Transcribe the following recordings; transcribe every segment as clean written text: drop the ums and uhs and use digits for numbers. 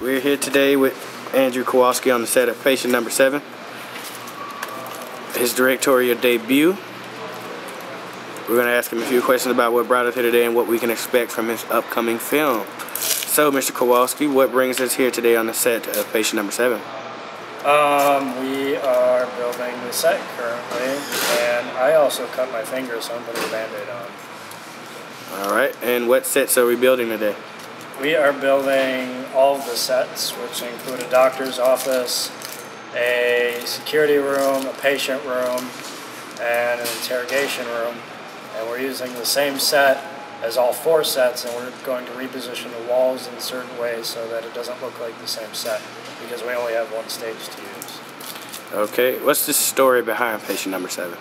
We're here today with Andrew Kowalski on the set of Patient Number 7, his directorial debut. We're going to ask him a few questions about what brought us here today and what we can expect from his upcoming film. So, Mr. Kowalski, what brings us here today on the set of Patient Number 7? We are building the set currently, and I also cut my finger, so I'm putting a Band-Aid on. Alright, and what sets are we building today? We are building all of the sets, which include a doctor's office, a security room, a patient room, and an interrogation room. And we're using the same set as all 4 sets, and we're going to reposition the walls in certain ways so that it doesn't look like the same set, because we only have 1 stage to use. Okay, what's the story behind Patient Number 7?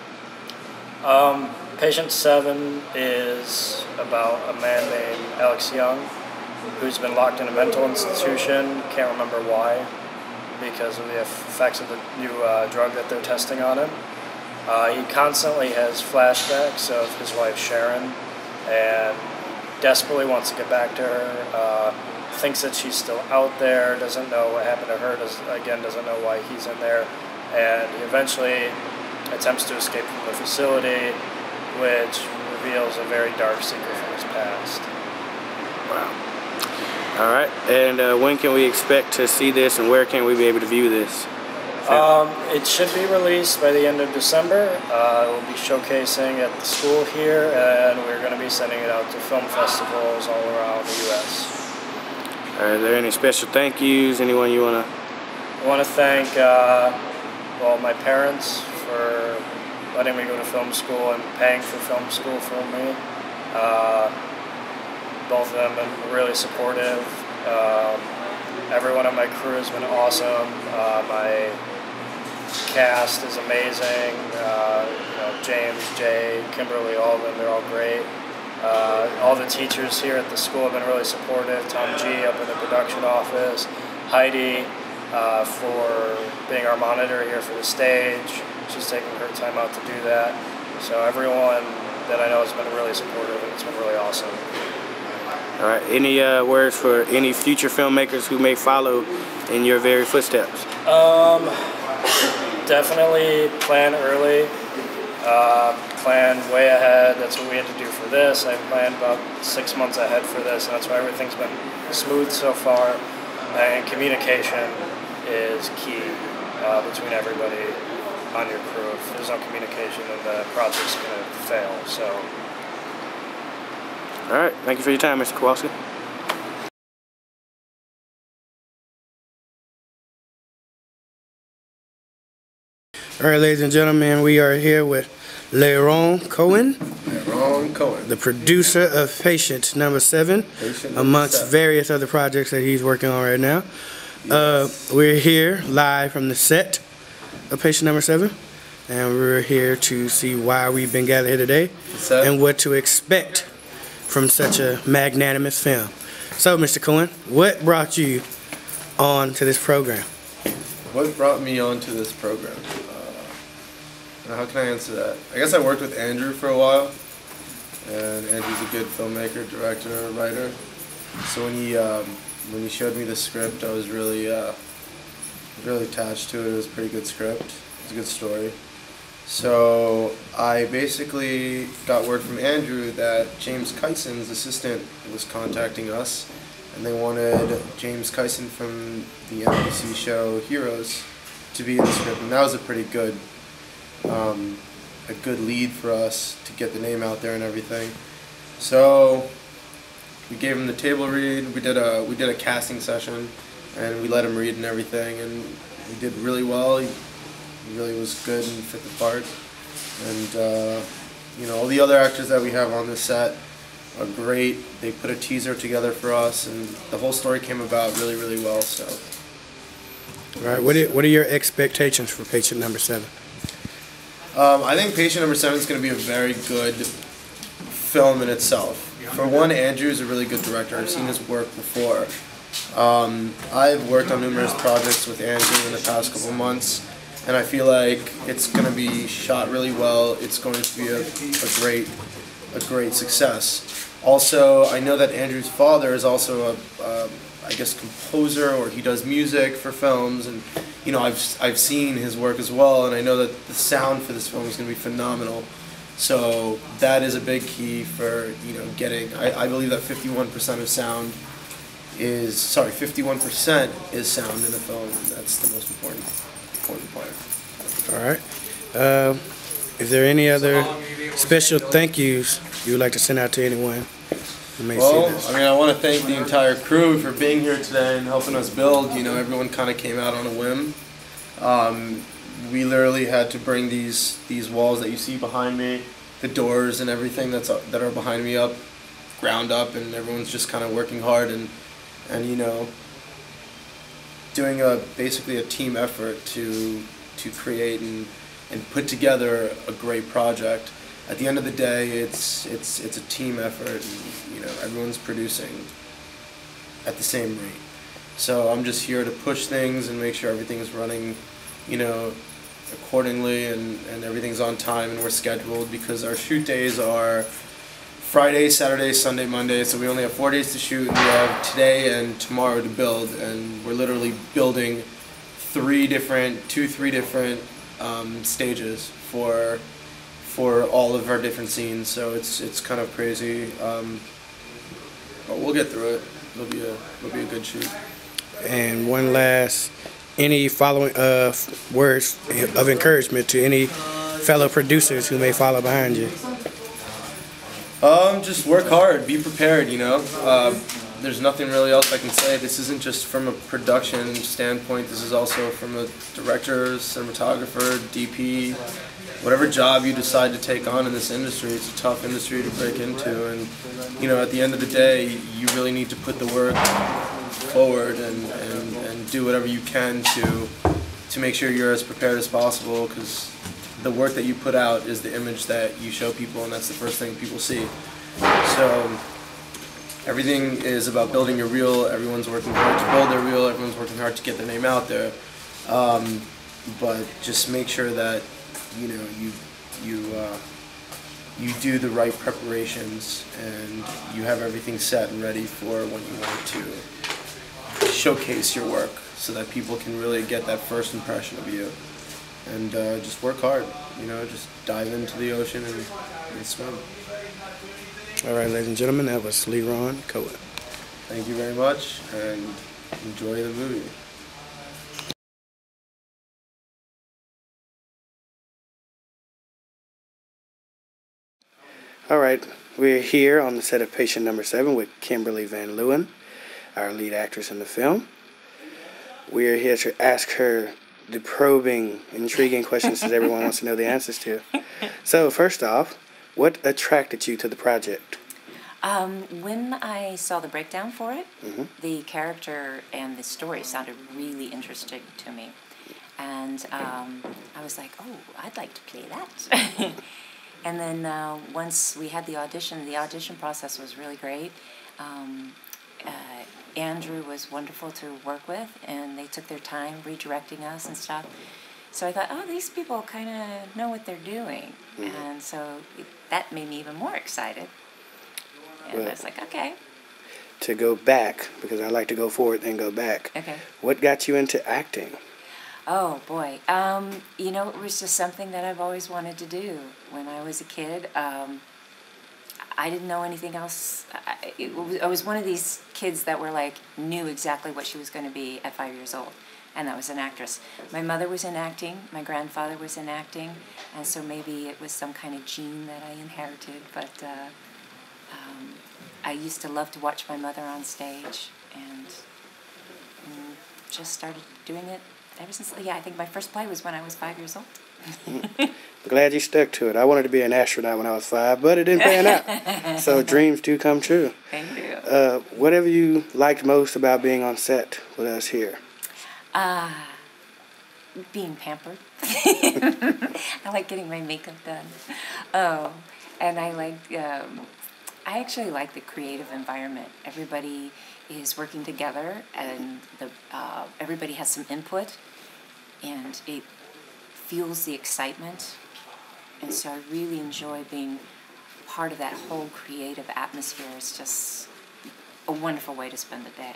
Patient 7 is about a man named Alex Young, who's been locked in a mental institution, can't remember why, because of the effects of the new drug that they're testing on him. He constantly has flashbacks of his wife Sharon, and desperately wants to get back to her, thinks that she's still out there, doesn't know what happened to her, doesn't know why he's in there, and he eventually attempts to escape from the facility, which reveals a very dark secret from his past. Wow. Alright, and when can we expect to see this, and where can we be able to view this? It should be released by the end of December. We'll be showcasing at the school here, and we're going to be sending it out to film festivals all around the U.S. Are there any special thank yous? Anyone you want to? I want to thank my parents for letting me go to film school and paying for film school for me. Both of them have been really supportive. Everyone on my crew has been awesome. My cast is amazing. James, Jay, Kimberly, all of them, they're all great. All the teachers here at the school have been really supportive. Tom G up in the production office. Heidi for being our monitor here for the stage. She's taking her time out to do that. So everyone that I know has been really supportive, and it's been really awesome. All right. Any words for any future filmmakers who may follow in your very footsteps? Definitely plan early. Plan way ahead. That's what we had to do for this. I planned about 6 months ahead for this, and that's why everything's been smooth so far. And communication is key between everybody on your crew. If there's no communication, then the project's going to fail. So. All right. Thank you for your time, Mr. Kowalski. All right, ladies and gentlemen, we are here with Leron Cohen, the producer of Patient Number 7, amongst various other projects that he's working on right now. Yes. We're here live from the set of Patient Number 7, and we're here to see why we've been gathered here today and what to expect from such a magnanimous film. So, Mr. Cohen, what brought you on to this program? What brought me onto this program? How can I answer that? I guess I worked with Andrew for a while, and Andrew's a good filmmaker, director, writer. So when he showed me the script, I was really attached to it. It was a pretty good script. It was a good story. So I basically got word from Andrew that James Kyson's assistant was contacting us, and they wanted James Kyson from the NBC show Heroes to be in the script, and that was a pretty good lead for us to get the name out there and everything. So we gave him the table read. We did a casting session, and we let him read and everything, and he did really well. He really was good and fit the part. And all the other actors that we have on this set are great. They put a teaser together for us, and the whole story came about really, really well. So. All right. What are your expectations for Patient Number 7? I think Patient Number 7 is going to be a very good film in itself. For one, Andrew's a really good director. I've seen his work before. I've worked on numerous projects with Andrew in the past couple months, and I feel like it's going to be shot really well. It's going to be a great success. Also, I know that Andrew's father is also a I guess composer, or he does music for films, and you know I've seen his work as well, and I know that the sound for this film is going to be phenomenal. So that is a big key for getting. I believe that 51% of sound is 51% is sound in a film, and that's the most important part. All right. Is there any other special thank yous you would like to send out to anyone who may see this? I mean, I want to thank the entire crew for being here today and helping us build. Everyone kind of came out on a whim. We literally had to bring these walls that you see behind me, the doors and everything that are behind me up, ground up, and everyone's just kind of working hard and doing basically a team effort to create and put together a great project. At the end of the day, it's a team effort, and everyone's producing at the same rate. So I'm just here to push things and make sure everything is running, accordingly, and everything's on time and we're scheduled, because our shoot days are Friday, Saturday, Sunday, Monday. So we only have 4 days to shoot, and we have today and tomorrow to build, and we're literally building 3 different stages for all of our different scenes. So it's kind of crazy, but we'll get through it. It'll be a good shoot. And one last, any following words of encouragement to any fellow producers who may follow behind you? Just work hard, be prepared. There's nothing really else I can say. This isn't just from a production standpoint. This is also from a director, cinematographer, DP, whatever job you decide to take on in this industry. It's a tough industry to break into, and at the end of the day, you really need to put the work forward and do whatever you can to make sure you're as prepared as possible, because the work that you put out is the image that you show people, and that's the first thing people see. So everything is about building your reel. Everyone's working hard to build their reel. Everyone's working hard to get their name out there. But just make sure that you do the right preparations, and you have everything set and ready for when you want to showcase your work, so that people can really get that first impression of you. And just work hard, just dive into the ocean and swim. All right, ladies and gentlemen, that was Leron Cohen. Thank you very much, and enjoy the movie. All right, we're here on the set of Patient Number 7 with Kimberly Van Leeuwen, our lead actress in the film. We're here to ask her the probing, intriguing questions that everyone wants to know the answers to. So, first off, what attracted you to the project? When I saw the breakdown for it, the character and the story sounded really interesting to me. And I was like, oh, I'd like to play that. And then once we had the audition process was really great. Andrew was wonderful to work with, and they took their time redirecting us and stuff. So I thought, oh, these people kind of know what they're doing. And so that made me even more excited. And I was like, okay. To go back, because I like to go forward and go back. Okay. What got you into acting? Oh, boy. It was just something that I've always wanted to do. When I was a kid, I didn't know anything else. I was one of these kids that knew exactly what she was going to be at 5 years old, and that was an actress. My mother was in acting, my grandfather was in acting, and so maybe it was some kind of gene that I inherited, but I used to love to watch my mother on stage, and just started doing it ever since. Yeah, I think my first play was when I was 5 years old. I'm glad you stuck to it. I wanted to be an astronaut when I was 5, but it didn't pan out. So dreams do come true. Thank you. Whatever you liked most about being on set with us here? Being pampered. I like getting my makeup done. Oh, and I actually like the creative environment. Everybody is working together, and everybody has some input, and it fuels the excitement. And so I really enjoy being part of that whole creative atmosphere is just a wonderful way to spend the day.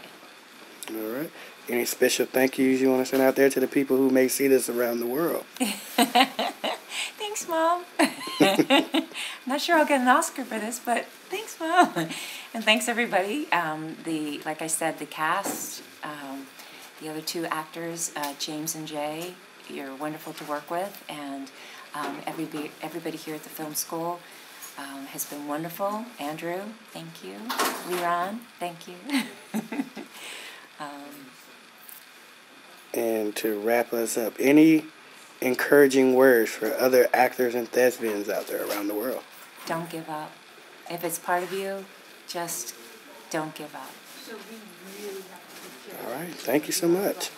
All right. Any special thank yous you want to send out there to the people who may see this around the world? Thanks, Mom. I'm not sure I'll get an Oscar for this, but thanks, Mom. And thanks, everybody. Like I said, the cast, the other two actors, James and Jay, you're wonderful to work with, and everybody here at the film school has been wonderful. Andrew, thank you. Leron, thank you. And to wrap us up, any encouraging words for other actors and thespians out there around the world? Don't give up. If it's part of you, just don't give up. All right. Thank you so much.